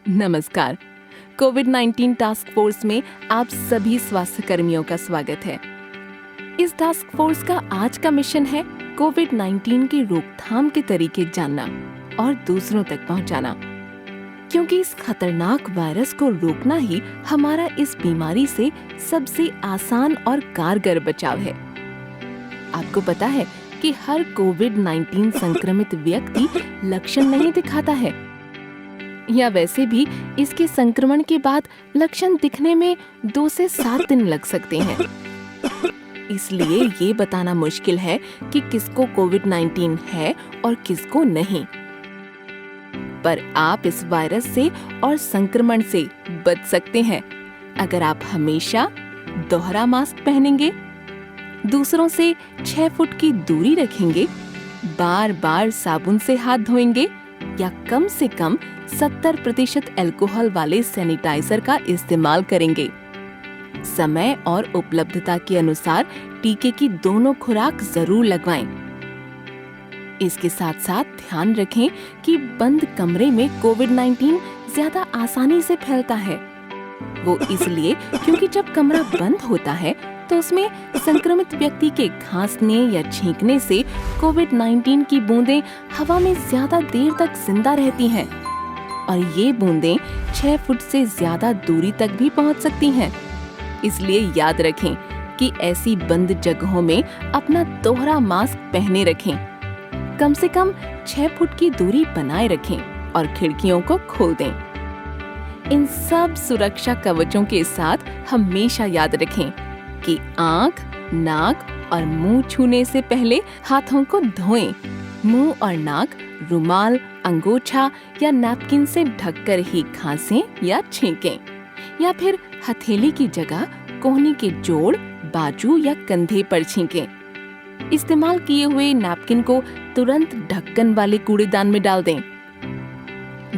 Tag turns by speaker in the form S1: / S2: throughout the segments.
S1: नमस्कार। कोविड-19 task force में आप सभी स्वास्थ्य कर्मियों का स्वागत है। इस टास्क फोर्स का आज का मिशन है कोविड-19 की रोकथाम के तरीके जानना और दूसरों तक पहुंचाना, क्योंकि इस खतरनाक वायरस को रोकना ही हमारा इस बीमारी से सबसे आसान और कारगर बचाव है। आपको पता है कि हर कोविड-19 संक्रमित व्यक्ति लक्षण नहीं दिखाता है, या वैसे भी इसके संक्रमण के बाद लक्षण दिखने में 2 से 7 दिन लग सकते हैं। इसलिए ये बताना मुश्किल है कि किसको कोविड-19 है और किसको नहीं। पर आप इस वायरस से और संक्रमण से बच सकते हैं अगर आप हमेशा दोहरा मास्क पहनेंगे, दूसरों से 6 फुट की दूरी रखेंगे, बार-बार साबुन से हाथ धोएंगे या कम से कम 70% अल्कोहल वाले सैनिटाइजर का इस्तेमाल करेंगे। समय और उपलब्धता के अनुसार टीके की दोनों खुराक जरूर लगवाएं। इसके साथ साथ ध्यान रखें कि बंद कमरे में कोविड-19 ज्यादा आसानी से फैलता है। वो इसलिए क्योंकि जब कमरा बंद होता है तो उसमें संक्रमित व्यक्ति के खांसने या छींकने से कोविड-19 की बूंदें हवा में ज्यादा देर तक जिंदा रहती हैं और ये बूंदें 6 फुट से ज्यादा दूरी तक भी पहुंच सकती हैं। इसलिए याद रखें कि ऐसी बंद जगहों में अपना दोहरा मास्क पहने रखें, कम से कम 6 फुट की दूरी बनाए रखें और खिड़कियों को खोल दें। इन सब सुरक्षा कवचों के साथ हमेशा याद रखें कि आंख, नाक और मुंह छूने से पहले हाथों को धोएं। मुंह और नाक रुमाल, अंगोछा या नैपकिन से ढककर ही खांसें या छींकें, या फिर हथेली की जगह कोहनी के जोड़, बाजू या कंधे पर छींकें। इस्तेमाल किए हुए नैपकिन को तुरंत ढक्कन वाले कूड़ेदान में डाल दें।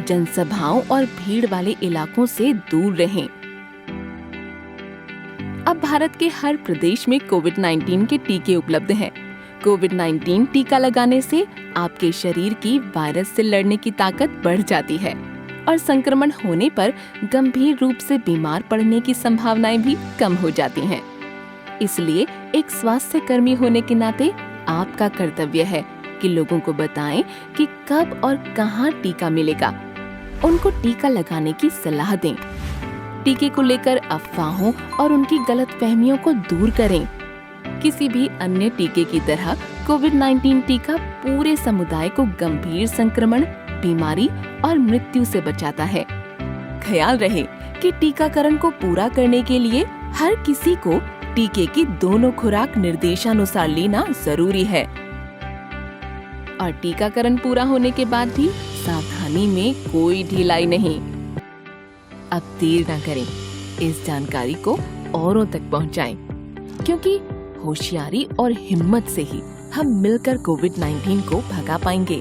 S1: जनसभाओं और भीड़ वाले इलाकों से दूर रहें। अब भारत के हर प्रदेश में कोविड-19 के टीके उपलब्ध हैं। कोविड-19 टीका लगाने से आपके शरीर की वायरस से लड़ने की ताकत बढ़ जाती है और संक्रमण होने पर गंभीर रूप से बीमार पड़ने की संभावनाएं भी कम हो जाती हैं। इसलिए एक स्वास्थ्य कर्मी होने के नाते आपका कर्तव्य है कि लोगों को बताएं कि कब और कहां टीका मिलेगा। उनको टीका लगाने की सलाह दें। टीके को लेकर अफवाहों और उनकी गलतफहमियों को दूर करें। किसी भी अन्य टीके की तरह कोविड-19 टीका पूरे समुदाय को गंभीर संक्रमण, बीमारी और मृत्यु से बचाता है। ख्याल रहे कि टीकाकरण को पूरा करने के लिए हर किसी को टीके की दोनों खुराक निर्देशानुसार लेना जरूरी है। और टीकाकरण पूरा होने के बाद भी सावधानी में कोई ढिलाई नहीं। अब देर न करें, इस जानकारी को औरों तक पहुंचाएं, क्योंकि होशियारी और हिम्मत से ही हम मिलकर कोविड-19 को भगा पाएंगे।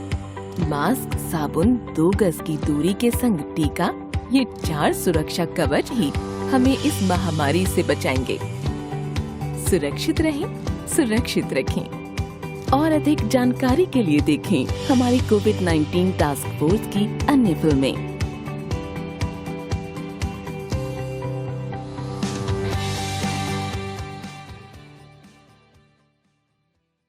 S1: मास्क, साबुन, 2 गज की दूरी के संग टीका, ये 4 सुरक्षा कवच ही हमें इस महामारी से बचाएंगे। सुरक्षित रहें, सुरक्षित रखें। और अधिक जानकारी के लिए देखें हमारी कोविड-19 टास्क फोर्स की अन्य फिल्में।